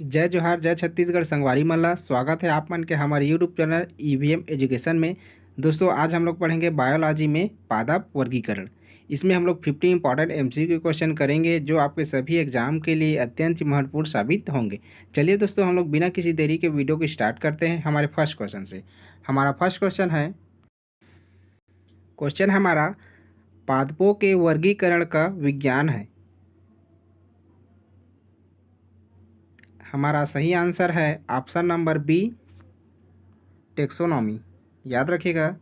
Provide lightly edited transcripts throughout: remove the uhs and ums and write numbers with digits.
जय जोहार, जय छत्तीसगढ़, संगवारी मल्ला। स्वागत है आप मन के हमारे यूट्यूब चैनल ईवीएम एजुकेशन में। दोस्तों, आज हम लोग पढ़ेंगे बायोलॉजी में पादप वर्गीकरण। इसमें हम लोग 50 इंपॉर्टेंट एमसीक्यू क्वेश्चन करेंगे जो आपके सभी एग्जाम के लिए अत्यंत महत्वपूर्ण साबित होंगे। चलिए दोस्तों, हम लोग बिना किसी देरी के वीडियो को स्टार्ट करते हैं हमारे फर्स्ट क्वेश्चन से। हमारा फर्स्ट क्वेश्चन है, क्वेश्चन हमारा पादपों के वर्गीकरण का विज्ञान है। हमारा सही आंसर है ऑप्शन नंबर बी, टेक्सोनॉमी। याद रखिएगा,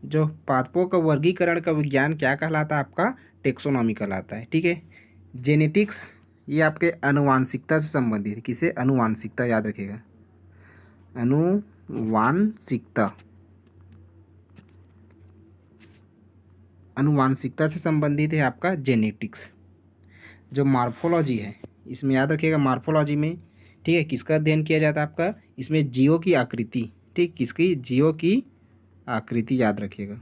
जो पादपों का वर्गीकरण का विज्ञान क्या कहलाता है? आपका टेक्सोनॉमी कहलाता है। ठीक है। जेनेटिक्स, ये आपके अनुवांशिकता से संबंधित है। किसे? अनुवांशिकता। याद रखिएगा, अनुवांशिकता, अनुवांशिकता से संबंधित है आपका जेनेटिक्स। जो मार्फोलॉजी है, इसमें याद रखिएगा मार्फोलॉजी में, ठीक है, किसका अध्ययन किया जाता है? आपका इसमें जीवों की आकृति। ठीक, किसकी? जीवों की आकृति। याद रखिएगा,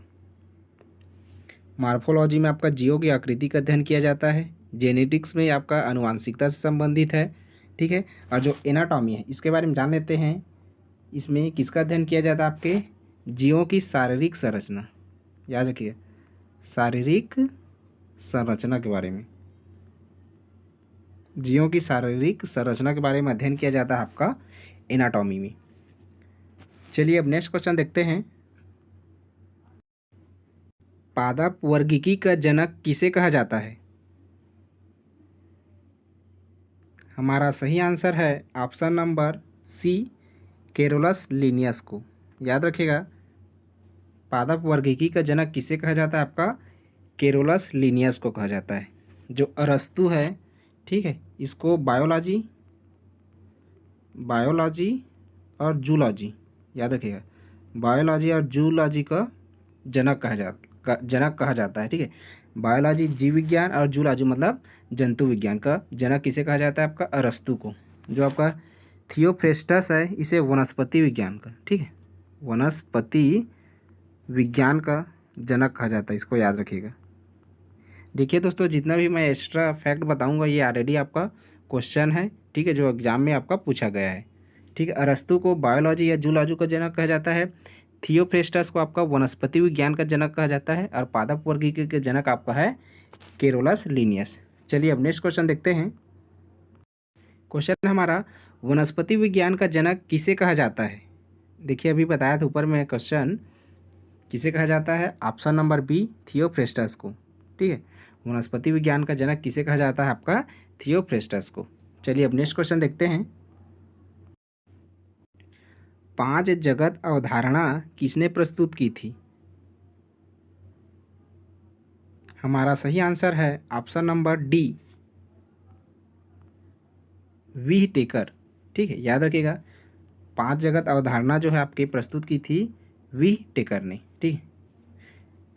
मार्फोलॉजी में आपका जीवों की आकृति का अध्ययन किया जाता है। जेनेटिक्स में आपका अनुवांशिकता से संबंधित है। ठीक है। और जो एनाटॉमी है, इसके बारे में जान लेते हैं। इसमें किसका अध्ययन किया जाता है? आपके जीवों की शारीरिक संरचना। याद रखिए, शारीरिक संरचना के बारे में, जीवों की शारीरिक संरचना के बारे में अध्ययन किया जाता है आपका एनाटॉमी में। चलिए अब नेक्स्ट क्वेश्चन देखते हैं। पादप वर्गीकी का जनक किसे कहा जाता है? हमारा सही आंसर है option number C, Carolus Linnaeus को। याद रखिएगा, पादप वर्गीकी का जनक किसे कहा जाता है? आपका कैरोलस लिनियस को कहा जाता है। जो अरस्तु है, ठीक है, इसको बायोलॉजी और जूलॉजी, याद रखिएगा, बायोलॉजी और जूलॉजी का जनक कहा जाता है। ठीक है। बायोलॉजी जीव विज्ञान और जूलॉजी मतलब जंतु विज्ञान का जनक किसे कहा जाता है? आपका अरस्तु को। जो आपका थियोफ्रेस्टस है, इसे वनस्पति विज्ञान का, ठीक है, वनस्पति विज्ञान का जनक कहा जाता है। इसको याद रखिएगा। देखिए दोस्तों, जितना भी मैं एक्स्ट्रा फैक्ट बताऊंगा ये ऑलरेडी आपका क्वेश्चन है, ठीक है, जो एग्जाम में आपका पूछा गया है। ठीक है। अरस्तु को बायोलॉजी या जूलॉजी का जनक कहा जाता है। थियोफ्रेस्टस को आपका वनस्पति विज्ञान का जनक कहा जाता है। और पादप वर्गीकरण के जनक आपका है कैरोलस लिनियस। चलिए अब नेक्स्ट क्वेश्चन देखते हैं। क्वेश्चन हमारा, वनस्पति विज्ञान का जनक किसे कहा जाता है? देखिए, अभी बताया था ऊपर में क्वेश्चन, किसे कहा जाता है? ऑप्शन नंबर बी, थियोफ्रेस्टस को। ठीक है। वनस्पति विज्ञान का जनक किसे कहा जाता है? आपका थियोफ्रेस्टस को। चलिए अब नेक्स्ट क्वेश्चन देखते हैं। 5 जगत अवधारणा किसने प्रस्तुत की थी? हमारा सही आंसर है option number D, Whittaker. ठीक है। याद रखिएगा, 5 जगत अवधारणा जो है आपकी प्रस्तुत की थी वी टेकर ने। ठीक है।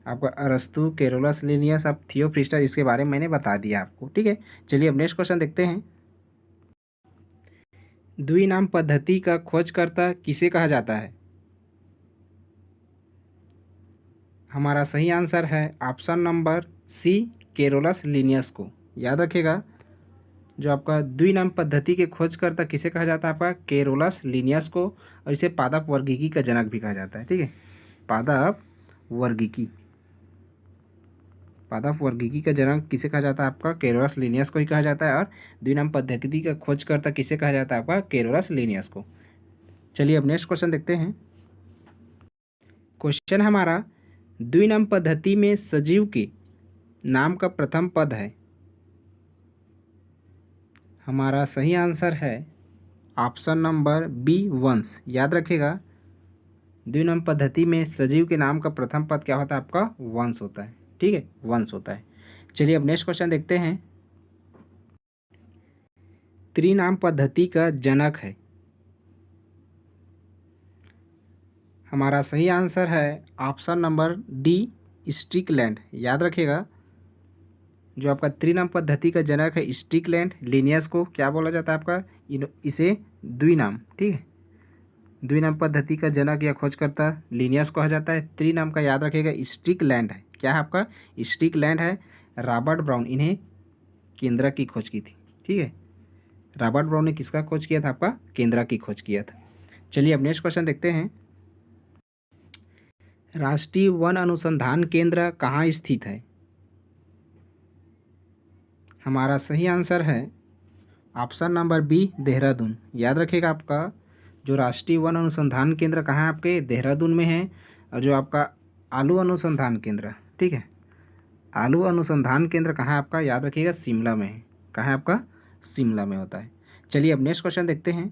आपका अरस्तु, कैरोलस लिनियस, अब थियोफ्रेस्टस, इसके बारे में मैंने बता दिया आपको। ठीक है। चलिए अब नेक्स्ट क्वेश्चन देखते हैं। द्विनाम पद्धति का खोजकर्ता किसे कहा जाता है? हमारा सही आंसर है option number C, Carolus Linnaeus को। याद रखिएगा, जो आपका द्विनाम पद्धति के खोजकर्ता किसे कहा जाता है? आपका कैरोलस लिनियस को। और इसे पादप वर्गीकी का जनक भी कहा जाता है। ठीक है। पादप वर्गीकी का जनक किसे कहा जाता है? आपका कैरोलस लिनियस को ही कहा जाता है। और द्विनाम पद्धति का खोजकर्ता किसे कहा जाता है? आपका कैरोलस लिनियस को। चलिए अब नेक्स्ट क्वेश्चन देखते हैं। क्वेश्चन हमारा, द्विनाम पद्धति में सजीव के नाम का प्रथम पद है। हमारा सही आंसर है ऑप्शन नंबर बी, वंश। याद रखिएगा, द्विनाम पद्धति में सजीव के नाम का प्रथम पद क्या होता है? आपका वंश होता है। ठीक है, वंश होता है। चलिए अब नेक्स्ट क्वेश्चन देखते हैं। त्रिनाम पद्धति का जनक है। हमारा सही आंसर है ऑप्शन नंबर डी, स्ट्रिकलैंड। याद रखिएगा, जो आपका त्रिनाम पद्धति का जनक है स्ट्रिकलैंड, लिनियस को क्या बोला जाता है? आपका इसे द्विनाम, ठीक है, द्विनाम पद्धति का जनक या खोजकर्ता लिनियस कहा जाता है। त्रिनाम का याद रखिएगा स्ट्रिकलैंड है। क्या है आपका? स्ट्रिकलैंड है। रॉबर्ट ब्राउन इन्हें केंद्रक की खोज की थी। ठीक है। रॉबर्ट ब्राउन ने किसका खोज किया था? आपका केंद्रा की खोज किया था। चलिए अब नेक्स्ट क्वेश्चन देखते हैं। राष्ट्रीय वन अनुसंधान केंद्र कहाँ स्थित है? हमारा सही आंसर है ऑप्शन नंबर बी, देहरादून। याद रखिएगा, आपका जो राष्ट्रीय वन अनुसंधान केंद्र कहाँ है? आपके देहरादून में है। और जो आपका आलू अनुसंधान केंद्र, ठीक है, आलू अनुसंधान केंद्र कहाँ है आपका? याद रखिएगा, शिमला में है। कहाँ है आपका? शिमला में होता है। चलिए अब नेक्स्ट क्वेश्चन देखते हैं।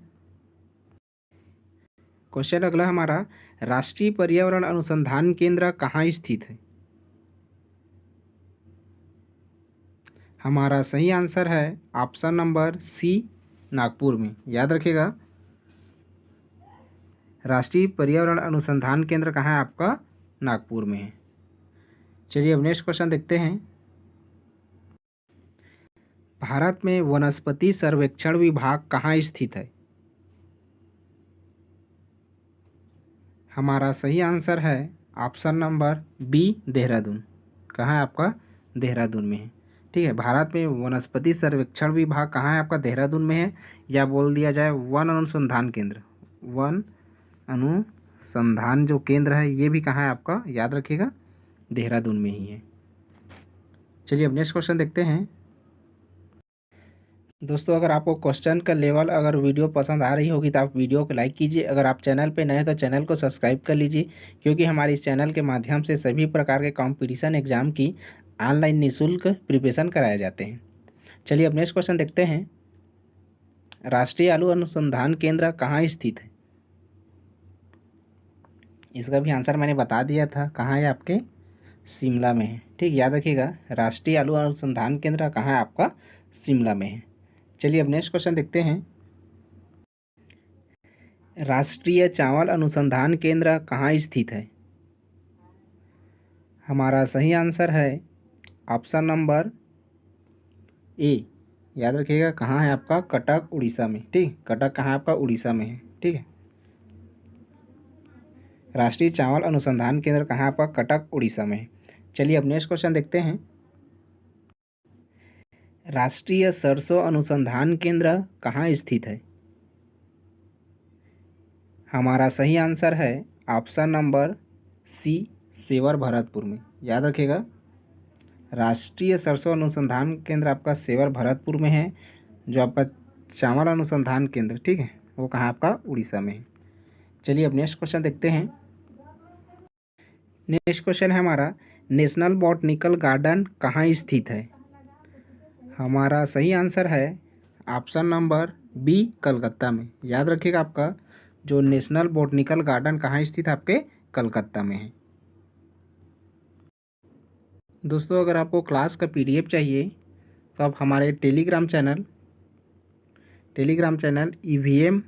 क्वेश्चन अगला हमारा, राष्ट्रीय पर्यावरण अनुसंधान केंद्र कहाँ स्थित है? हमारा सही आंसर है ऑप्शन नंबर सी, नागपुर में। याद रखिएगा, राष्ट्रीय पर्यावरण अनुसंधान केंद्र कहाँ है आपका? नागपुर में है। चलिए अब नेक्स्ट क्वेश्चन देखते हैं। भारत में वनस्पति सर्वेक्षण विभाग कहाँ स्थित है? हमारा सही आंसर है ऑप्शन नंबर बी, देहरादून। कहाँ है आपका? देहरादून में है। ठीक है, भारत में वनस्पति सर्वेक्षण विभाग कहाँ है आपका? देहरादून में है। या बोल दिया जाए वन अनुसंधान केंद्र, वन अनुसंधान जो केंद्र है ये भी कहाँ है आपका? याद रखिएगा, देहरादून में ही है। चलिए अब नेक्स्ट क्वेश्चन देखते हैं। दोस्तों, अगर आपको क्वेश्चन का लेवल अगर वीडियो पसंद आ रही होगी तो आप वीडियो को लाइक कीजिए। अगर आप चैनल पे नए हैं तो चैनल को सब्सक्राइब कर लीजिए, क्योंकि हमारे इस चैनल के माध्यम से सभी प्रकार के कंपटीशन एग्जाम की ऑनलाइन निःशुल्क प्रिपरेशन कराए जाते हैं। चलिए अब नेक्स्ट क्वेश्चन देखते हैं। राष्ट्रीय आलू अनुसंधान केंद्र कहाँ स्थित है? इसका भी आंसर मैंने बता दिया था, कहाँ है आपके? शिमला में है। ठीक, याद रखिएगा, राष्ट्रीय आलू अनुसंधान केंद्र कहाँ है आपका? शिमला में है। चलिए अब नेक्स्ट क्वेश्चन देखते हैं। राष्ट्रीय चावल अनुसंधान केंद्र कहाँ स्थित है? हमारा सही आंसर है ऑप्शन नंबर ए। याद रखिएगा, कहाँ है आपका? कटक, उड़ीसा में। ठीक, कटक कहाँ है आपका? उड़ीसा में है। ठीक है, राष्ट्रीय चावल अनुसंधान केंद्र कहाँ है आपका? कटक, उड़ीसा में है। चलिए अब नेक्स्ट क्वेश्चन देखते हैं। राष्ट्रीय सरसों अनुसंधान केंद्र कहाँ स्थित है? हमारा सही आंसर है option number C, Sewar, Bharatpur में। याद रखिएगा, राष्ट्रीय सरसों अनुसंधान केंद्र आपका सेवर, भरतपुर में है। जो आपका चावल अनुसंधान केंद्र, ठीक है, वो कहाँ आपका? उड़ीसा में है। चलिए अब नेक्स्ट क्वेश्चन देखते हैं। नेक्स्ट क्वेश्चन है हमारा, नेशनल बॉटनिकल गार्डन कहाँ स्थित है? हमारा सही आंसर है ऑप्शन नंबर बी, कलकत्ता में। याद रखिएगा, आपका जो नेशनल बॉटनिकल गार्डन कहाँ स्थित है? आपके कलकत्ता में है। दोस्तों, अगर आपको क्लास का पीडीएफ चाहिए तो आप हमारे टेलीग्राम चैनल ईवीएम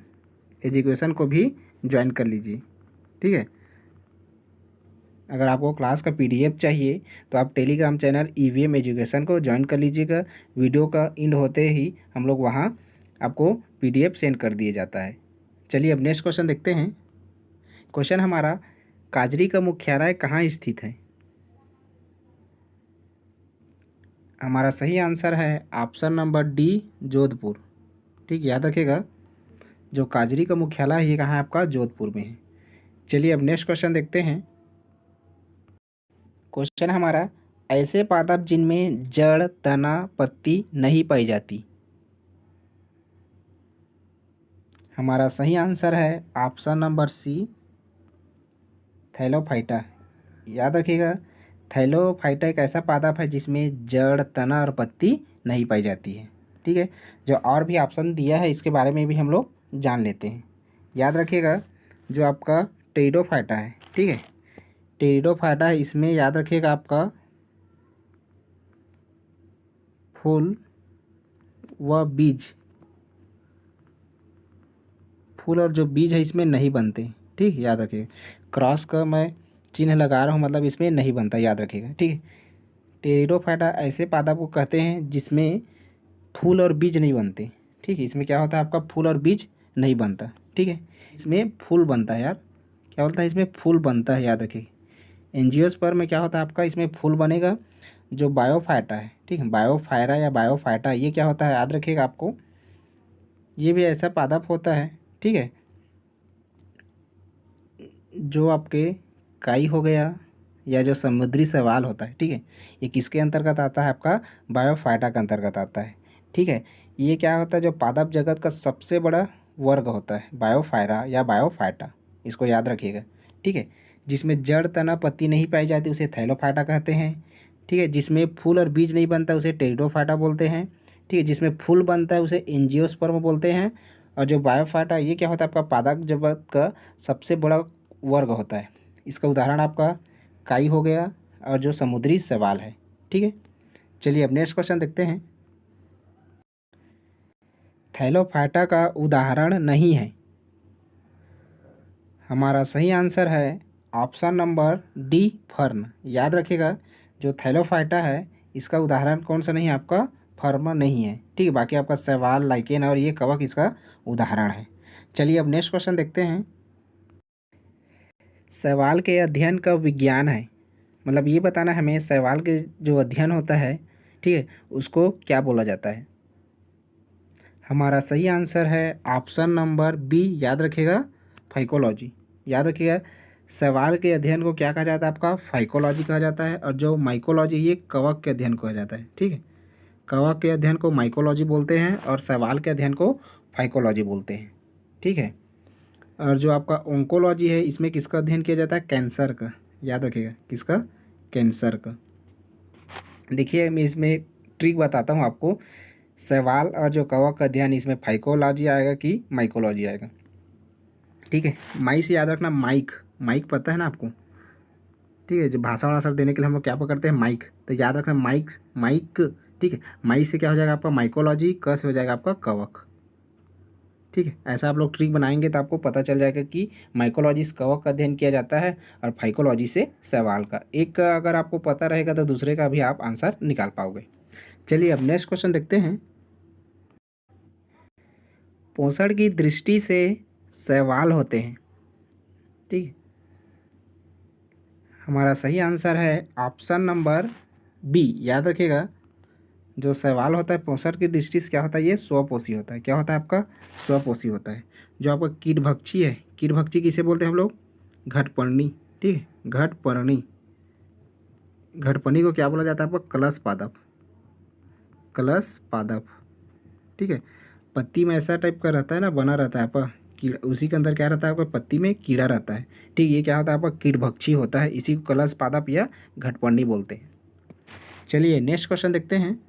एजुकेशन को भी ज्वाइन कर लीजिए। ठीक है, अगर आपको क्लास का पीडीएफ चाहिए तो आप टेलीग्राम चैनल ईवीएम एजुकेशन को ज्वाइन कर लीजिएगा। वीडियो का एंड होते ही हम लोग वहाँ आपको पीडीएफ सेंड कर दिया जाता है। चलिए अब नेक्स्ट क्वेश्चन देखते हैं। क्वेश्चन हमारा, काजरी का मुख्यालय कहाँ स्थित है? हमारा सही आंसर है ऑप्शन नंबर डी, जोधपुर। ठीक, याद रखिएगा, जो काजरी का मुख्यालय है ये कहाँ है आपका? जोधपुर में है। चलिए अब नेक्स्ट क्वेश्चन देखते हैं। क्वेश्चन हमारा, ऐसे पादप जिनमें जड़, तना, पत्ती नहीं पाई जाती। हमारा सही आंसर है ऑप्शन नंबर सी, थैलोफाइटा। याद रखिएगा, थैलोफाइटा एक ऐसा पादप है जिसमें जड़, तना और पत्ती नहीं पाई जाती है। ठीक है, जो और भी ऑप्शन दिया है इसके बारे में भी हम लोग जान लेते हैं। याद रखिएगा, जो आपका टेरिडोफाइटा है, ठीक है, टेरिडोफाइटा है, इसमें याद रखिएगा आपका फूल व बीज, फूल और जो बीज है इसमें नहीं बनते। ठीक, याद रखिएगा, क्रॉस का मैं चिन्ह लगा रहा हूँ, मतलब इसमें नहीं बनता। याद रखिएगा, ठीक है, टेरिडोफाइटा ऐसे पादप को कहते हैं जिसमें फूल और बीज नहीं बनते। ठीक है, इसमें क्या होता है आपका? फूल और बीज नहीं बनता। ठीक है, इसमें फूल बनता है। यार क्या बोलता है? इसमें फूल बनता है। याद रखिए, एंजियोस्पर्म में क्या होता है आपका? इसमें फूल बनेगा। जो बायोफाइटा है, ठीक है, बायोफायरा या बायोफाइटा, ये क्या होता है? याद रखिएगा, आपको ये भी ऐसा पादप होता है, ठीक है, जो आपके काई हो गया या जो समुद्री शैवाल होता है, ठीक है, ये किसके अंतर्गत आता है? आपका बायोफाइटा के अंतर्गत आता है, ठीक है। ये क्या होता है? जो पादप जगत का सबसे बड़ा वर्ग होता है, बायोफायरा या बायोफाइटा, इसको याद रखिएगा, ठीक है। जिसमें जड़, तना, पत्ती नहीं पाई जाती उसे थैलोफाइटा कहते हैं, ठीक है। जिसमें फूल और बीज नहीं बनता उसे टेरिडोफाइटा बोलते हैं, ठीक है। जिसमें फूल बनता है उसे एंजियोस्पर्म बोलते हैं। और जो बायोफाइटा, ये क्या होता है? आपका पादप जगत का सबसे बड़ा वर्ग होता है। इसका उदाहरण आपका काई हो गया और जो समुद्री शैवाल है, ठीक है। चलिए अब नेक्स्ट क्वेश्चन देखते हैं। थैलोफाइटा का उदाहरण नहीं है। हमारा सही आंसर है ऑप्शन नंबर डी, फर्न। याद रखिएगा, जो थैलोफाइटा है इसका उदाहरण कौन सा नहीं है? आपका फर्न नहीं है, ठीक है। बाकी आपका शैवाल, लाइकेन और ये कवक इसका उदाहरण है। चलिए अब नेक्स्ट क्वेश्चन देखते हैं। शैवाल के अध्ययन का विज्ञान है, मतलब ये बताना हमें शैवाल के जो अध्ययन होता है, ठीक है, उसको क्या बोला जाता है? हमारा सही आंसर है ऑप्शन नंबर बी, याद रखिएगा, फाइकोलॉजी। याद रखिएगा, शैवाल के अध्ययन को क्या कहा जाता है? आपका फाइकोलॉजी कहा जाता है। और जो माइकोलॉजी, ये कवक के अध्ययन को कहा जाता है, ठीक है। कवक के अध्ययन को माइकोलॉजी बोलते हैं और शैवाल के अध्ययन को फाइकोलॉजी बोलते हैं, ठीक है। और जो आपका ओंकोलॉजी है, इसमें किसका अध्ययन किया जाता है? कैंसर का। याद रखिएगा, किसका? कैंसर का। देखिए मैं इसमें ट्रिक बताता हूँ आपको। शैवाल और जो कवक का अध्ययन, इसमें फाइकोलॉजी आएगा कि माइकोलॉजी आएगा, ठीक है। माई से याद रखना, माइक। माइक पता है ना आपको, ठीक है। जो भाषण वाषण देने के लिए हम लोग क्या पकड़ते हैं? माइक। तो याद रखना माइक, माइक, ठीक है। माई से क्या हो जाएगा आपका? माइकोलॉजी। क से हो जाएगा आपका कवक, ठीक है। ऐसा आप लोग ट्रिक बनाएंगे तो आपको पता चल जाएगा कि माइकोलॉजी से कवक का अध्ययन किया जाता है और फाइकोलॉजी से शैवाल का। एक का अगर आपको पता रहेगा तो दूसरे का भी आप आंसर निकाल पाओगे। चलिए अब नेक्स्ट क्वेश्चन देखते हैं। पोषण की दृष्टि से शैवाल होते हैं, ठीक है। हमारा सही आंसर है ऑप्शन नंबर बी। याद रखिएगा, जो शैवाल होता है पोषण की दृष्टि से क्या होता है? ये स्वपोषी होता है। क्या होता है आपका? स्वपोषी होता है। जो आपका कीटभक्षी है, कीटभक्षी किसे बोलते हैं हम लोग? घटपर्णी, ठीक है, घटपर्णी। घटपर्णी को क्या बोला जाता है? आपका कलश पादप, कलश पादप, ठीक है। पत्ती में ऐसा टाइप का रहता है ना, बना रहता है आपका कीड़ा, उसी के अंदर क्या रहता है? आपका पत्ती में कीड़ा रहता है, ठीक। ये क्या होता है? आपका कीटभक्षी होता है, इसी को कलश पादप या घटपर्णी बोलते हैं। चलिए नेक्स्ट क्वेश्चन देखते हैं।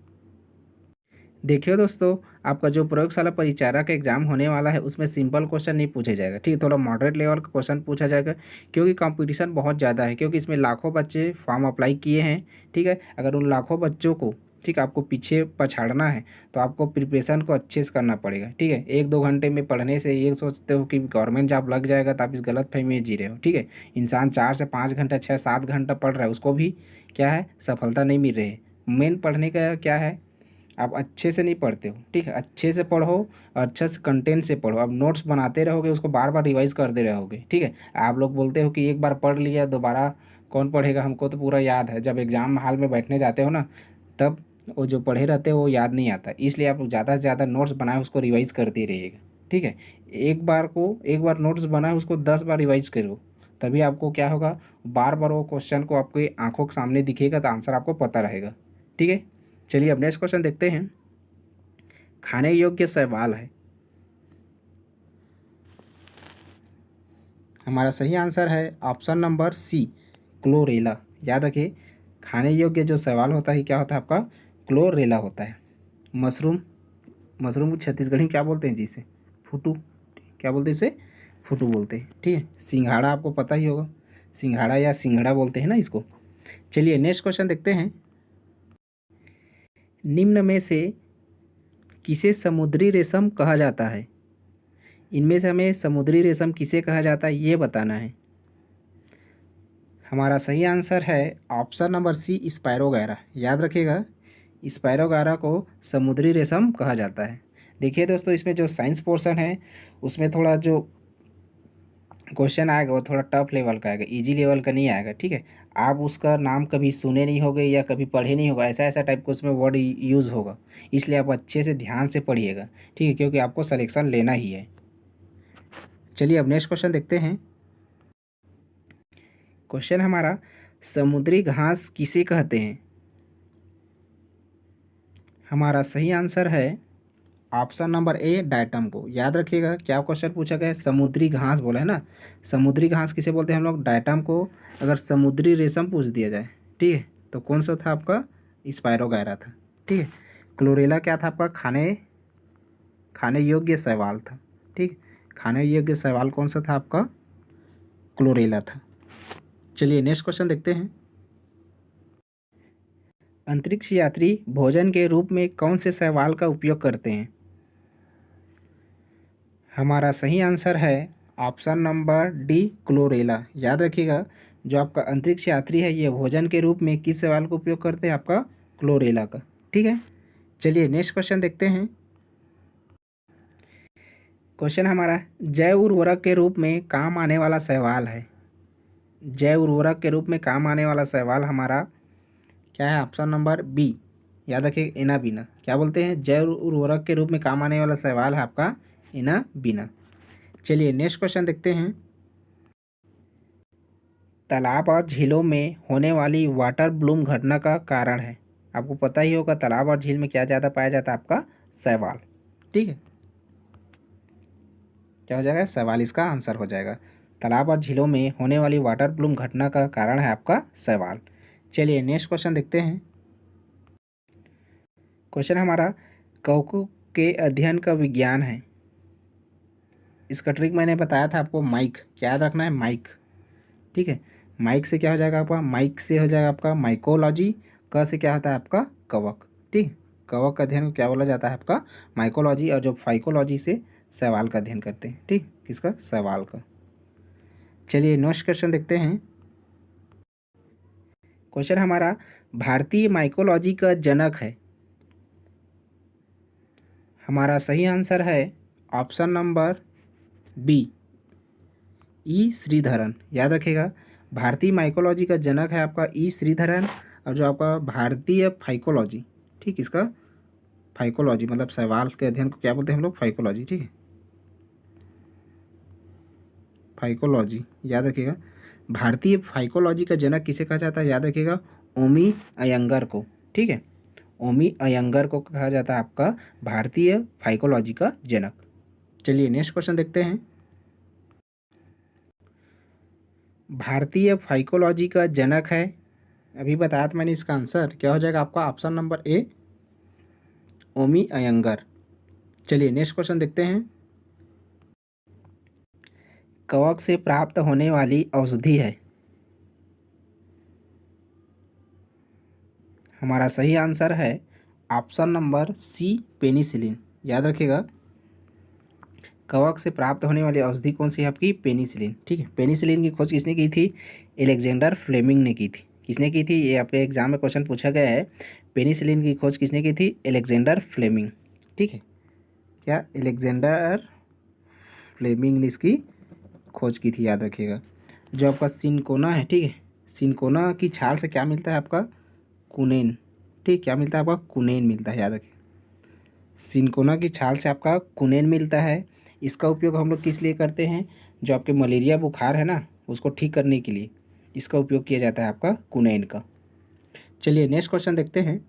देखिए दोस्तों, आपका जो प्रयोगशाला परिचारक एग्जाम होने वाला है उसमें सिंपल क्वेश्चन नहीं पूछे जाएगा, ठीक है। थोड़ा मॉडरेट लेवल का क्वेश्चन पूछा जाएगा, क्योंकि कंपटीशन बहुत ज़्यादा है, क्योंकि इसमें लाखों बच्चे फॉर्म अप्लाई किए हैं, ठीक है। अगर उन लाखों बच्चों को, ठीक, आपको पीछे पछाड़ना है तो आपको प्रिपरेशन को अच्छे से करना पड़ेगा, ठीक है। 1-2 घंटे में पढ़ने से ये सोचते हो कि गवर्नमेंट जॉब लग जाएगा तो आप इस गलतफहमी में जी रहे हो, ठीक है। इंसान 4 से 5 घंटा, 6-7 घंटा पढ़ रहा है, उसको भी क्या है? सफलता नहीं मिल रही है। मेन पढ़ने का क्या है? आप अच्छे से नहीं पढ़ते हो, ठीक है। अच्छे से पढ़ो और अच्छे से कंटेंट से पढ़ो। आप नोट्स बनाते रहोगे, उसको बार बार रिवाइज करते रहोगे, ठीक है। आप लोग बोलते हो कि एक बार पढ़ लिया दोबारा कौन पढ़ेगा? हमको तो पूरा याद है। जब एग्ज़ाम हॉल में बैठने जाते हो ना, तब वो जो पढ़े रहते हो वो याद नहीं आता। इसलिए आप ज़्यादा से ज़्यादा नोट्स बनाए, उसको रिवाइज करते रहिएगा, ठीक है। एक बार नोट्स बनाए, उसको 10 बार रिवाइज करो, तभी आपको क्या होगा? बार बार वो क्वेश्चन को आपकी आंखों के सामने दिखेगा तो आंसर आपको पता रहेगा, ठीक है। चलिए अब नेक्स्ट क्वेश्चन देखते हैं। खाने योग्य शैवाल है। हमारा सही आंसर है ऑप्शन नंबर सी, क्लोरेला। याद रखिए, खाने योग्य जो शैवाल होता है क्या होता है? आपका क्लोरेला होता है। मशरूम, मशरूम को छत्तीसगढ़ी में क्या बोलते हैं जी? इसे फुटू। क्या बोलते हैं इसे? फुटू बोलते हैं, ठीक है। सिंघाड़ा आपको पता ही होगा, सिंघाड़ा या सिंघड़ा बोलते हैं ना इसको। चलिए नेक्स्ट क्वेश्चन देखते हैं। निम्न में से किसे समुद्री रेशम कहा जाता है? इनमें से हमें समुद्री रेशम किसे कहा जाता है ये बताना है। हमारा सही आंसर है ऑप्शन नंबर सी, स्पायरोगैरा। याद रखिएगा, स्पायरोगैरा को समुद्री रेशम कहा जाता है। देखिए दोस्तों, इसमें जो साइंस पोर्शन है उसमें थोड़ा जो क्वेश्चन आएगा वो थोड़ा टफ लेवल का आएगा, इजी लेवल का नहीं आएगा, ठीक है। आप उसका नाम कभी सुने नहीं होगे या कभी पढ़े नहीं होगा, ऐसा ऐसा टाइप का उसमें वर्ड यूज़ होगा, इसलिए आप अच्छे से ध्यान से पढ़िएगा, ठीक है, क्योंकि आपको सिलेक्शन लेना ही है। चलिए अब नेक्स्ट क्वेश्चन देखते हैं। क्वेश्चन हमारा, समुद्री घास किसे कहते हैं? हमारा सही आंसर है ऑप्शन नंबर ए, डायटम को। याद रखिएगा क्या क्वेश्चन पूछा गया है, समुद्री घास बोला है ना, समुद्री घास किसे बोलते हैं हम लोग, डायटम को। अगर समुद्री रेशम पूछ दिया जाए, ठीक है, तो कौन सा था आपका, स्पायरोगायरा था, ठीक है। क्लोरेला क्या था आपका, खाने खाने योग्य शैवाल था, ठीक। खाने योग्य शैवाल कौन सा था आपका, क्लोरेला था। चलिए नेक्स्ट क्वेश्चन देखते हैं। अंतरिक्ष यात्री भोजन के रूप में कौन से शैवाल का उपयोग करते हैं? हमारा सही आंसर है ऑप्शन नंबर डी, क्लोरेला। याद रखिएगा जो आपका अंतरिक्ष यात्री है ये भोजन के रूप में किस शैवाल का उपयोग करते हैं, आपका क्लोरेला का, ठीक है। चलिए नेक्स्ट क्वेश्चन देखते हैं। क्वेश्चन हमारा, जैव उर्वरक के रूप में काम आने वाला शैवाल है। जैव उर्वरक के रूप में काम आने वाला शैवाल हमारा क्या है, ऑप्शन नंबर बी। याद रखिए एनाबीना। क्या बोलते हैं, जैव उर्वरक के रूप में काम आने वाला शैवाल है आपका एनाबीना। चलिए नेक्स्ट क्वेश्चन देखते हैं। तालाब और झीलों में होने वाली वाटर ब्लूम घटना का कारण है। आपको पता ही होगा तालाब और झील में क्या ज़्यादा पाया जाता है, आपका शैवाल, ठीक है। क्या हो जाएगा, शैवाल इसका आंसर हो जाएगा। तालाब और झीलों में होने वाली वाटर ब्लूम घटना का कारण है आपका शैवाल। चलिए नेक्स्ट क्वेश्चन देखते हैं। क्वेश्चन हमारा, कवकों के अध्ययन का विज्ञान है। इसका ट्रिक मैंने बताया था आपको, माइक, क्या याद रखना है, माइक, ठीक है। माइक से क्या हो जाएगा आपका, माइक से हो जाएगा आपका माइकोलॉजी। क से क्या होता है आपका, कवक, ठीक। कवक का अध्ययन क्या बोला जाता है आपका, माइकोलॉजी। और जो फाइकोलॉजी से शैवाल का अध्ययन करते हैं, ठीक, किसका, शैवाल का। चलिए नेक्स्ट क्वेश्चन देखते हैं। क्वेश्चन हमारा, भारतीय माइकोलॉजी का जनक है। हमारा सही आंसर है ऑप्शन नंबर बी, ई श्रीधरन। याद रखिएगा भारतीय माइकोलॉजी का जनक है आपका ई श्रीधरन। और जो आपका भारतीय फाइकोलॉजी, ठीक, इसका फाइकोलॉजी मतलब शैवाल के अध्ययन को क्या बोलते हैं हम लोग, फाइकोलॉजी, ठीक है, फाइकोलॉजी। याद रखिएगा भारतीय फाइकोलॉजी का जनक किसे कहा जाता है, याद रखिएगा ओमी अयंगर को, ठीक है। ओमी अयंगर को कहा जाता है आपका भारतीय फाइकोलॉजी का जनक। चलिए नेक्स्ट क्वेश्चन देखते हैं। भारतीय फाइकोलॉजी का जनक है, अभी बताया था मैंने, इसका आंसर क्या हो जाएगा आपका, ऑप्शन नंबर ए, ओमी अयंगर। चलिए नेक्स्ट क्वेश्चन देखते हैं। कवक से प्राप्त होने वाली औषधि है। हमारा सही आंसर है ऑप्शन नंबर सी, पेनिसिलिन। याद रखिएगा कवक से प्राप्त होने वाली औषधि कौन सी है आपकी, पेनिसिलिन, ठीक है। पेनिसिलिन की खोज किसने की थी, एलेक्जेंडर फ्लेमिंग ने की थी। किसने की थी, ये आपके एग्जाम में क्वेश्चन पूछा गया है, पेनिसिलिन की खोज किसने की थी, एलेक्जेंडर फ्लेमिंग, ठीक है। क्या, एलेक्जेंडर फ्लेमिंग ने इसकी खोज की थी, याद रखिएगा। जो आपका सिनकोना है, ठीक है, सिनकोना की छाल से क्या मिलता है आपका, कुनेन, ठीक, क्या मिलता है आपका, कुनेन मिलता है, याद रखिए सिनकोना की छाल से आपका कुनेन मिलता है। इसका उपयोग हम लोग किस लिए करते हैं, जो आपके मलेरिया बुखार है ना उसको ठीक करने के लिए इसका उपयोग किया जाता है आपका कुनेन का। चलिए नेक्स्ट क्वेश्चन देखते हैं।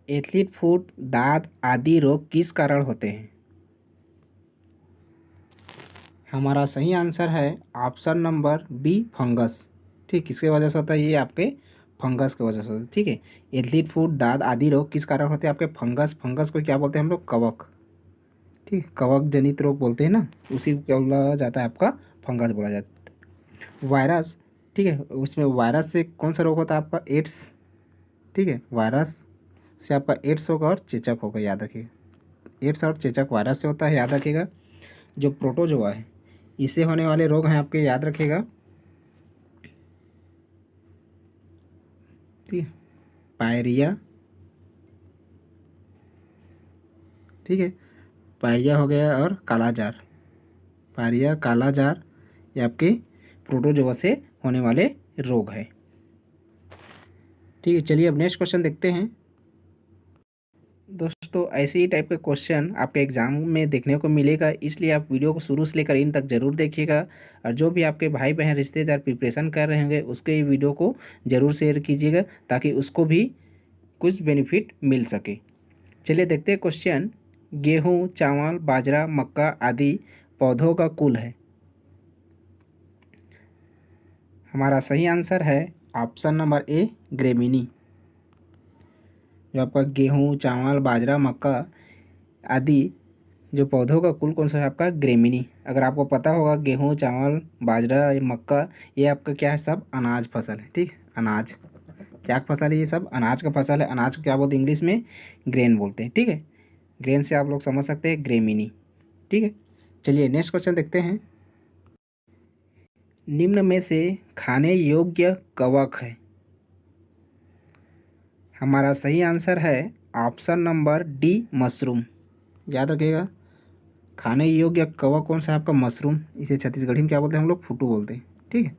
एथलीट फुट, दाद आदि रोग किस कारण होते हैं? हमारा सही आंसर है ऑप्शन नंबर बी, फंगस, ठीक। किसके वजह से होता है, ये आपके फंगस की वजह से होता है, ठीक है। एथलीट फुट, दाद आदि रोग किस कारण होते हैं, आपके फंगस। फंगस को क्या बोलते हैं हम लोग, कवक, ठीक, कवक जनित रोग बोलते हैं ना, उसी को क्या बोला जाता है आपका, फंगस बोला जाता है। वायरस, ठीक है, उसमें वायरस से कौन सा रोग होता है आपका, एड्स, ठीक है। वायरस से आपका एड्स होगा और चेचक होगा, याद रखिएगा एड्स और चेचक वायरस से होता है, याद रखिएगा। जो प्रोटोजोआ है इससे होने वाले रोग हैं आपके, याद रखिएगा, ठीक है, पायरिया, ठीक है, पायरिया हो गया और कालाजार, फायरिया, काला जार, ये आपके प्रोटोजोआ से होने वाले रोग है। ठीक है, चलिए अब नेक्स्ट क्वेश्चन देखते हैं। दोस्तों ऐसे ही टाइप के क्वेश्चन आपके एग्जाम में देखने को मिलेगा, इसलिए आप वीडियो को शुरू से लेकर इन तक जरूर देखिएगा। और जो भी आपके भाई बहन रिश्तेदार प्रिपरेशन कर रहे होंगे उसके वीडियो को ज़रूर शेयर कीजिएगा ताकि उसको भी कुछ बेनिफिट मिल सके। चलिए देखते हैं क्वेश्चन। गेहूँ, चावल, बाजरा, मक्का आदि पौधों का कुल है। हमारा सही आंसर है ऑप्शन नंबर ए, ग्रेमिनी। जो आपका गेहूँ, चावल, बाजरा, मक्का आदि जो पौधों का कुल कौन सा है आपका, ग्रेमिनी। अगर आपको पता होगा गेहूँ, चावल, बाजरा, मक्का ये आपका क्या है, सब अनाज फसल है। ठीक, अनाज क्या फसल है, ये सब अनाज का फसल है। अनाज को क्या बोलते हैं इंग्लिश में, ग्रेन बोलते हैं। ठीक है, ग्रेन से आप लोग समझ सकते हैं ग्रेमिनी। ठीक है, चलिए नेक्स्ट क्वेश्चन देखते हैं। निम्न में से खाने योग्य कवक है। हमारा सही आंसर है ऑप्शन नंबर डी, मशरूम। याद रखिएगा, खाने योग्य कवक कौन सा है आपका, मशरूम। इसे छत्तीसगढ़ी में क्या बोलते हैं हम लोग, फुटू बोलते हैं। ठीक है,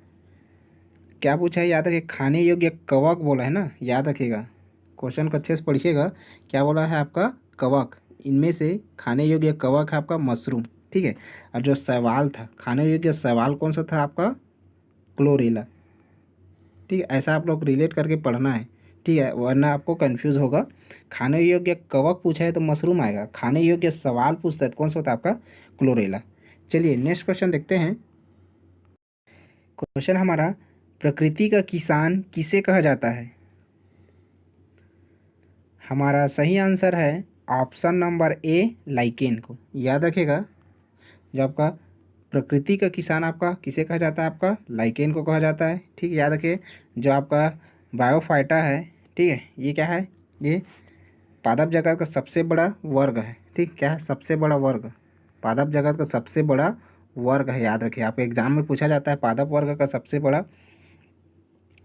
क्या पूछा है याद रखिए, खाने योग्य कवक बोला है ना, याद रखिएगा क्वेश्चन को अच्छे से पढ़िएगा। क्या बोला है आपका, कवक। इनमें से खाने योग्य कवक है आपका मशरूम। ठीक है, और जो सवाल था खाने योग्य सवाल कौन सा था आपका, क्लोरेला। ठीक है, ऐसा आप लोग रिलेट करके पढ़ना है। ठीक है, वरना आपको कंफ्यूज होगा। खाने योग्य कवक पूछा है तो मशरूम आएगा, खाने योग्य सवाल पूछता है तो कौन सा होता है आपका, क्लोरेला। चलिए नेक्स्ट क्वेश्चन देखते हैं। क्वेश्चन हमारा, प्रकृति का किसान किसे कहा जाता है। हमारा सही आंसर है ऑप्शन नंबर ए, लाइकेन को। याद रखिएगा, जो आपका प्रकृति का किसान आपका किसे कहा जाता है, आपका लाइकेन को कहा जाता है। ठीक है, याद रखिए, जो आपका बायोफाइटा है, ठीक है, ये क्या है, ये पादप जगत का सबसे बड़ा वर्ग है। ठीक, क्या है, सबसे बड़ा वर्ग, पादप जगत का सबसे बड़ा वर्ग है। याद रखिए, आपके एग्जाम में पूछा जाता है पादप वर्ग का सबसे बड़ा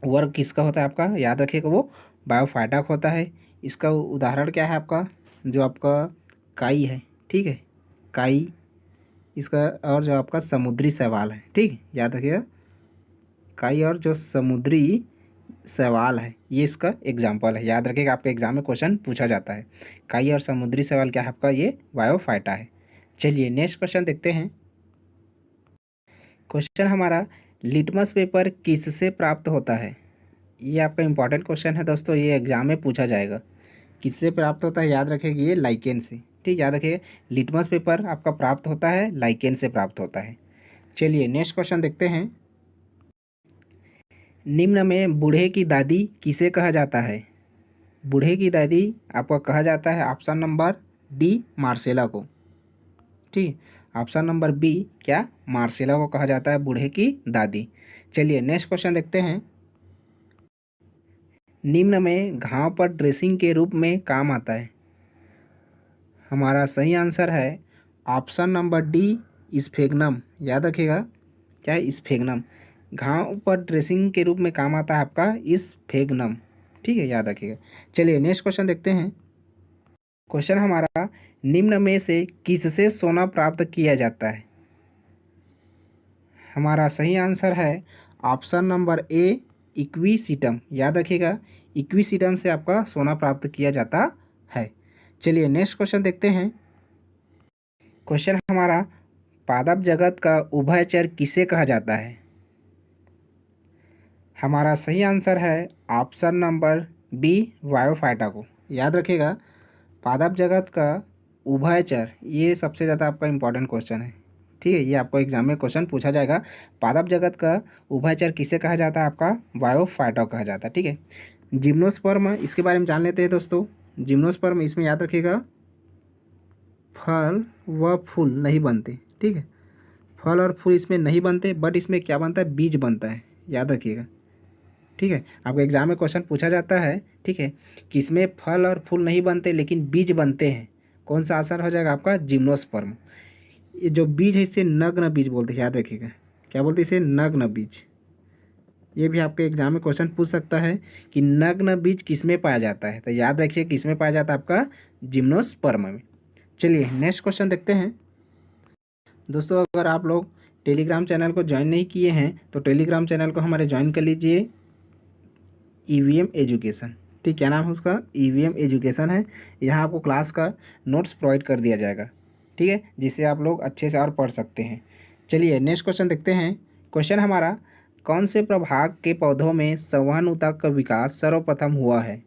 वर्ग किसका होता है आपका, याद रखिएगा वो बायोफाइटा का होता है। इसका उदाहरण क्या है आपका, जो आपका काई है। ठीक है, काई इसका, और जो आपका समुद्री शैवाल है। ठीक, याद रखिएगा, काई और जो समुद्री शैवाल है ये इसका एग्जाम्पल है। याद रखिएगा, आपके एग्जाम में क्वेश्चन पूछा जाता है। काई और समुद्री शैवाल क्या है आपका, ये बायोफाइटा है। चलिए नेक्स्ट क्वेश्चन देखते हैं। क्वेश्चन हमारा, लिटमस पेपर किससे प्राप्त होता है। ये आपका इंपॉर्टेंट क्वेश्चन है दोस्तों, ये एग्जाम में पूछा जाएगा। किससे प्राप्त होता है, याद रखिएगा ये लाइकेन से। ठीक, याद रखिए, लिटमस पेपर आपका प्राप्त होता है लाइकेन से प्राप्त होता है। चलिए नेक्स्ट क्वेश्चन देखते हैं। निम्न में बूढ़े की दादी किसे कहा जाता है। बूढ़े की दादी आपका कहा जाता है ऑप्शन नंबर डी, मार्सेला को। ठीक, ऑप्शन नंबर बी क्या, मार्सेला को कहा जाता है बूढ़े की दादी। चलिए नेक्स्ट क्वेश्चन देखते हैं। निम्न में घाव पर ड्रेसिंग के रूप में काम आता है। हमारा सही आंसर है ऑप्शन नंबर डी, स्फेग्नम। याद रखिएगा, क्या है, स्फेग्नम। घाव पर ड्रेसिंग के रूप में काम आता है आपका स्फेग्नम। ठीक है, याद रखिएगा। चलिए नेक्स्ट क्वेश्चन देखते हैं। क्वेश्चन हमारा, निम्न में से किससे सोना प्राप्त किया जाता है। हमारा सही आंसर है ऑप्शन नंबर ए, इक्विसिटम। याद रखिएगा, इक्विसिटम से आपका सोना प्राप्त किया जाता है। चलिए नेक्स्ट क्वेश्चन देखते हैं। क्वेश्चन हमारा, पादप जगत का उभयचर किसे कहा जाता है। हमारा सही आंसर है ऑप्शन नंबर बी, बायोफाइटा को। याद रखिएगा, पादप जगत का उभयचर ये सबसे ज़्यादा आपका इंपॉर्टेंट क्वेश्चन है। ठीक है, ये आपको एग्जाम में क्वेश्चन पूछा जाएगा। पादप जगत का उभयचर किसे कहा जाता है, आपका बायोफाइटा कहा जाता है। ठीक है, जिम्नोस्पर्म, इसके बारे में जान लेते हैं दोस्तों। जिम्नोस्पर्म, इसमें याद रखिएगा फल व फूल नहीं बनते। ठीक है, फल और फूल इसमें नहीं बनते, बट इसमें क्या बनता है, बीज बनता है। याद रखिएगा, ठीक है, आपको एग्जाम में क्वेश्चन पूछा जाता है। ठीक है, कि इसमें फल और फूल नहीं बनते लेकिन बीज बनते हैं, कौन सा आंसर हो जाएगा आपका, जिम्नोस्पर्म। ये जो बीज है इसे नग्न बीज बोलते हैं। याद रखिएगा, क्या बोलते हैं इसे, नग्न बीज। ये भी आपके एग्जाम में क्वेश्चन पूछ सकता है कि नग्न बीज किसमें पाया जाता है, तो याद रखिए किसमें पाया जाता है, आपका जिम्नोस्पर्म में। चलिए नेक्स्ट क्वेश्चन देखते हैं। दोस्तों अगर आप लोग टेलीग्राम चैनल को ज्वाइन नहीं किए हैं तो टेलीग्राम चैनल को हमारे ज्वाइन कर लीजिए, ईवीएम एजुकेशन। ठीक, क्या नाम है उसका? ईवीएम एजुकेशन है। यहाँ आपको क्लास का नोट्स प्रोवाइड कर दिया जाएगा, ठीक है, जिससे आप लोग अच्छे से और पढ़ सकते हैं। चलिए नेक्स्ट क्वेश्चन देखते हैं। क्वेश्चन हमारा, कौन से प्रभाग के पौधों में संवहन ऊतक का विकास सर्वप्रथम हुआ है?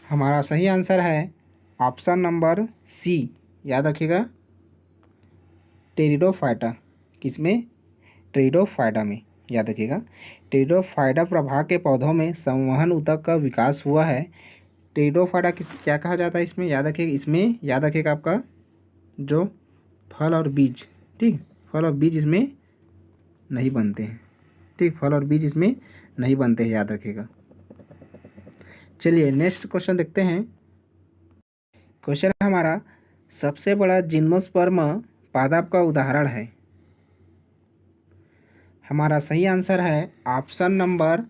हमारा सही आंसर है ऑप्शन नंबर सी, याद रखिएगा, टेरिडोफाइटा। किसमें? टेरिडोफाइटा में, याद रखिएगा। टेरिडोफाइटा प्रभाग के पौधों में संवहन ऊतक का विकास हुआ है। टेरिडोफाइटा किस क्या कहा जाता है इसमें? याद रखिएगा, इसमें याद रखिएगा आपका जो फल और बीज, ठीक, फल और बीज इसमें नहीं बनते हैं। ठीक, फल और बीज इसमें नहीं बनते हैं, याद रखिएगा। चलिए नेक्स्ट क्वेश्चन देखते हैं। क्वेश्चन हमारा, सबसे बड़ा जिम्नोस्पर्म पादप का उदाहरण है? हमारा सही आंसर है ऑप्शन नंबर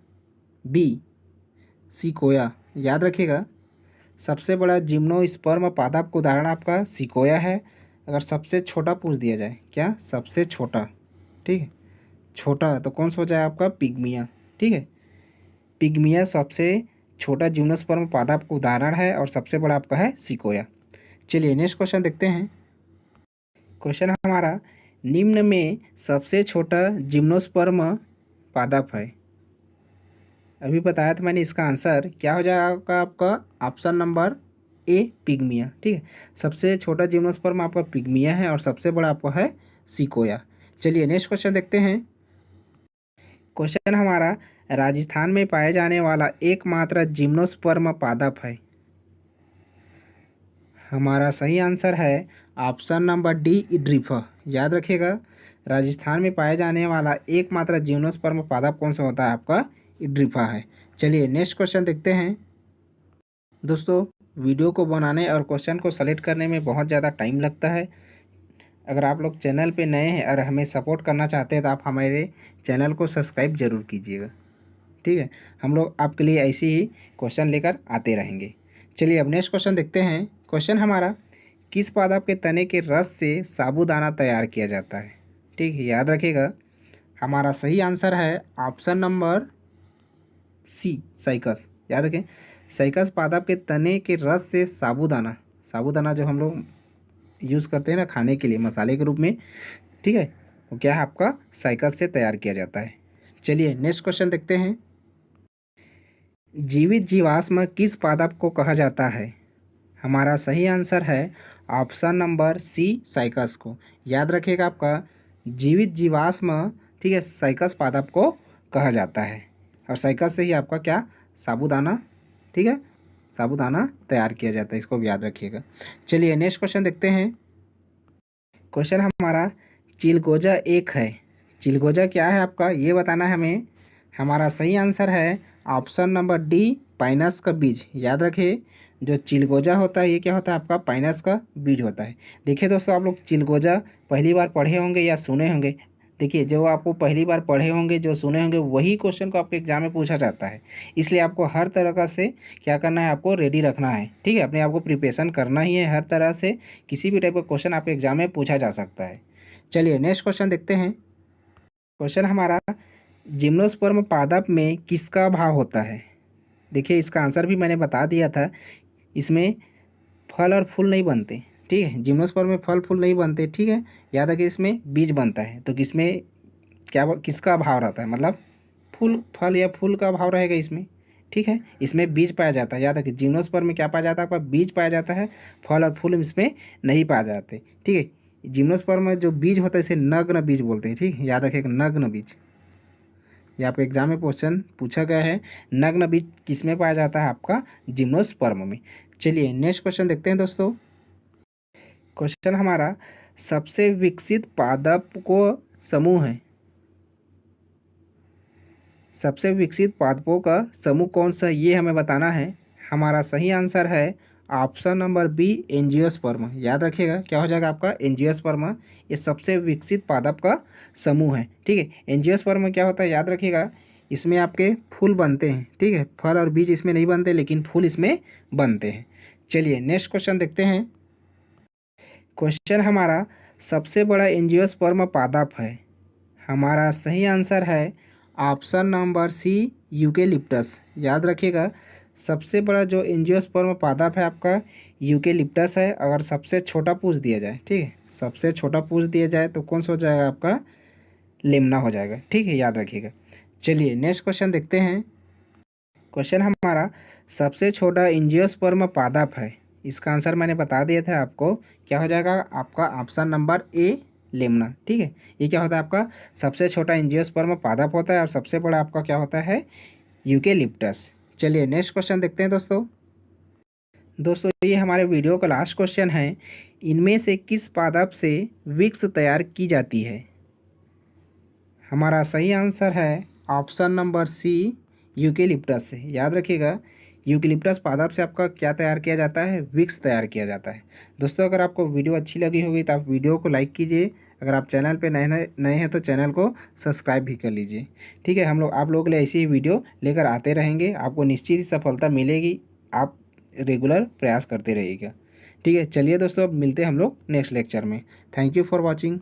बी, सिकोया। याद रखिएगा, सबसे बड़ा जिम्नोस्पर्म पादप का उदाहरण आपका सिकोया है। अगर सबसे छोटा पूछ दिया जाए, क्या सबसे छोटा, ठीक है, छोटा तो कौन सा हो जाए आपका? पिग्मिया। ठीक है, पिग्मिया सबसे छोटा जिम्नोस्पर्म पादप का उदाहरण है और सबसे बड़ा आपका है सिकोया। चलिए नेक्स्ट क्वेश्चन देखते हैं। क्वेश्चन हमारा, निम्न में सबसे छोटा जिम्नोस्पर्म पादप है? अभी बताया था मैंने, इसका आंसर क्या हो जाएगा आपका? Option number A, पिग्मिया। ठीक है, सबसे छोटा जिम्नोस्पर्म आपका पिग्मिया है और सबसे बड़ा आपका है सिकोया। चलिए नेक्स्ट क्वेश्चन देखते हैं। क्वेश्चन हमारा, राजस्थान में पाए जाने वाला एकमात्र जिम्नोस्पर्म पादप है? हमारा सही आंसर है ऑप्शन नंबर डी, इड्रीफा। याद रखिएगा, राजस्थान में पाए जाने वाला एकमात्र जिम्नोस्पर्म पादप कौन सा होता है? आपका इड्रीफा है। चलिए नेक्स्ट क्वेश्चन देखते हैं। दोस्तों वीडियो को बनाने और क्वेश्चन को सेलेक्ट करने में बहुत ज़्यादा टाइम लगता है। अगर आप लोग चैनल पे नए हैं और हमें सपोर्ट करना चाहते हैं तो आप हमारे चैनल को सब्सक्राइब जरूर कीजिएगा, ठीक है। हम लोग आपके लिए ऐसे ही क्वेश्चन लेकर आते रहेंगे। चलिए अब नेक्स्ट क्वेश्चन देखते हैं। क्वेश्चन हमारा, किस पादप के तने के रस से साबूदाना तैयार किया जाता है? ठीक है, याद रखिएगा, हमारा सही आंसर है ऑप्शन नंबर सी, साइकस। याद रखें, साइकस पादप के तने के रस से साबूदाना, साबूदाना जो हम लोग यूज़ करते हैं ना खाने के लिए मसाले के रूप में, ठीक है, वो क्या है आपका? साइकस से तैयार किया जाता है। चलिए नेक्स्ट क्वेश्चन देखते हैं। जीवित जीवाश्म किस पादप को कहा जाता है? हमारा सही आंसर है ऑप्शन नंबर सी, साइकस को। याद रखिएगा, आपका जीवित जीवाश्म, ठीक है, साइकस पादप को कहा जाता है और साइकस से ही आपका क्या? साबूदाना, ठीक है, साबूदाना तैयार किया जाता है, इसको भी याद रखिएगा। चलिए नेक्स्ट क्वेश्चन देखते हैं। क्वेश्चन हमारा, चिलगोजा एक है, चिलगोजा क्या है आपका? ये बताना है हमें। हमारा सही आंसर है ऑप्शन नंबर डी, पाइनस का बीज। याद रखिए, जो चिलगोजा होता है ये क्या होता है आपका? पाइनस का बीज होता है। देखिए दोस्तों, आप लोग चिलगोजा पहली बार पढ़े होंगे या सुने होंगे। देखिए, जो आपको पहली बार पढ़े होंगे, जो सुने होंगे, वही क्वेश्चन को आपके एग्जाम में पूछा जाता है। इसलिए आपको हर तरह का से क्या करना है? आपको रेडी रखना है, ठीक है, अपने आप को प्रिपरेशन करना ही है। हर तरह से किसी भी टाइप का क्वेश्चन आपके एग्जाम में पूछा जा सकता है। चलिए नेक्स्ट क्वेश्चन देखते हैं। क्वेश्चन हमारा, जिम्नोस्पर्म पादप में किसका अभाव होता है? देखिए, इसका आंसर भी मैंने बता दिया था। इसमें फल और फूल नहीं बनते, ठीक है, जिम्नोस्पर्म में फल फूल नहीं बनते, ठीक है। याद रखिए, इसमें बीज बनता है। तो किसमें क्या, किसका अभाव रहता है? मतलब फूल, फल या फूल का अभाव रहेगा इसमें, ठीक है। इसमें बीज पाया जाता है। याद रखिए, जिम्नोस्पर्म में क्या पाया जाता है? आपका बीज पाया जाता है, फल और फूल इसमें नहीं पाए जाते, ठीक है। जिम्नोस्पर्म में जो बीज होता है इसे नग्न बीज बोलते हैं, ठीक है, याद रखिएगा, नग्न बीज। यहाँ पे एग्जाम में क्वेश्चन पूछा गया है, नग्न बीज किस में पाया जाता है? आपका जिम्नोस्पर्म में। चलिए नेक्स्ट क्वेश्चन देखते हैं दोस्तों। क्वेश्चन हमारा, सबसे विकसित पादप को समूह है? सबसे विकसित पादपों का समूह कौन सा, ये हमें बताना है। हमारा सही आंसर है ऑप्शन नंबर बी, एंजियोस्पर्म। याद रखिएगा, क्या हो जाएगा आपका? एंजियोस्पर्म। ये सबसे विकसित पादप का समूह है, ठीक है। एंजियोस्पर्म क्या होता है? याद रखिएगा, इसमें आपके फूल बनते हैं, ठीक है, फल और बीज इसमें नहीं बनते, लेकिन फूल इसमें बनते हैं। चलिए नेक्स्ट क्वेश्चन देखते हैं। क्वेश्चन हमारा सबसे बड़ा एंजियोस्पर्म पादप है। हमारा सही आंसर है ऑप्शन नंबर सी, यूकेलिप्टस। याद रखिएगा, सबसे बड़ा जो एंजियोस्पर्म पादप है आपका यूकेलिप्टस है। अगर सबसे छोटा पूछ दिया जाए, ठीक है, सबसे छोटा पूछ दिया जाए तो कौन सा हो जाएगा आपका? लेमना हो जाएगा, ठीक है, याद रखिएगा। चलिए नेक्स्ट क्वेश्चन देखते हैं। क्वेश्चन हमारा सबसे छोटा एंजियोस्पर्म पादप है। इसका आंसर मैंने बता दिया था आपको, क्या हो जाएगा आपका? Option number A, Lemna. ठीक है, ये क्या होता है आपका? सबसे छोटा एंजियोस्पर्म पादप होता है और सबसे बड़ा आपका क्या होता है? यूकेलिप्टस। चलिए नेक्स्ट क्वेश्चन देखते हैं दोस्तों। दोस्तों ये हमारे वीडियो का लास्ट क्वेश्चन है। इनमें से किस पादप से विक्स तैयार की जाती है? हमारा सही आंसर है ऑप्शन नंबर सी, यूकेलिप्टस से। याद रखिएगा, यूकेलिप्टस पादप से आपका क्या तैयार किया जाता है? विक्स तैयार किया जाता है। दोस्तों अगर आपको वीडियो अच्छी लगी होगी तो आप वीडियो को लाइक कीजिए। अगर आप चैनल पे नए हैं तो चैनल को सब्सक्राइब भी कर लीजिए। ठीक है, हम लोग आप लोगों के लिए ऐसी ही वीडियो लेकर आते रहेंगे। आपको निश्चित ही सफलता मिलेगी, आप रेगुलर प्रयास करते रहिएगा। ठीक है, चलिए दोस्तों अब मिलते हैं हम लोग नेक्स्ट लेक्चर में। Thank you for watching.